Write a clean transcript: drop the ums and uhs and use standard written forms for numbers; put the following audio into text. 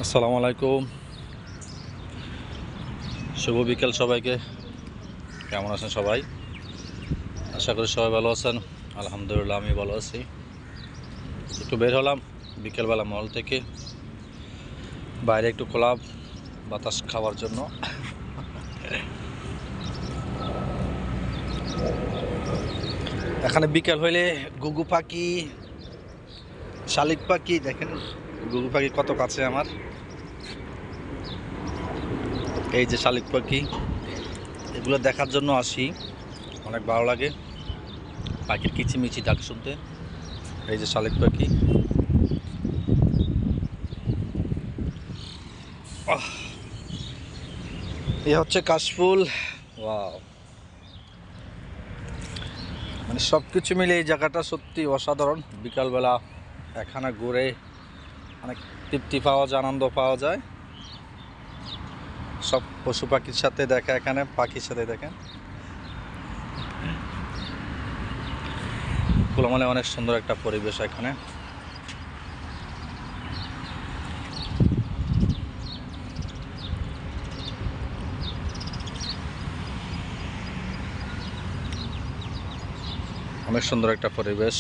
আসসালামু আলাইকুম, শুভ বিকেল সবাইকে। কেমন আছেন সবাই? আশা করি সবাই ভালো আছেন। আলহামদুলিল্লাহ আমি ভালো আছি। একটু বের হলাম বিকেলবেলা মল থেকে, বাইরে একটু খোলা বাতাস খাওয়ার জন্য। এখানে বিকেল হইলে ঘুঘু পাখি, শালিক পাখি, দেখেন ঘুঘু পাখি কত কাছে আমার। এই যে শালিক পাখি, এগুলো দেখার জন্য আসি, অনেক ভালো লাগে পাখির কিচিমিচি ডাক শুনতে। এই যে শালিক পাখি, এ হচ্ছে কাশফুল। ওয়াও, মানে সব কিছু মিলে এই জায়গাটা সত্যি অসাধারণ। বিকালবেলা এখানে ঘুরে অনেক তৃপ্তি পাওয়া যায়, আনন্দ পাওয়া যায়। সব পশু পাখির সাথে দেখা, এখানে পাখির সাথে দেখেন খোলামেলা, অনেক সুন্দর একটা পরিবেশ এখানে। অনেক সুন্দর একটা পরিবেশ।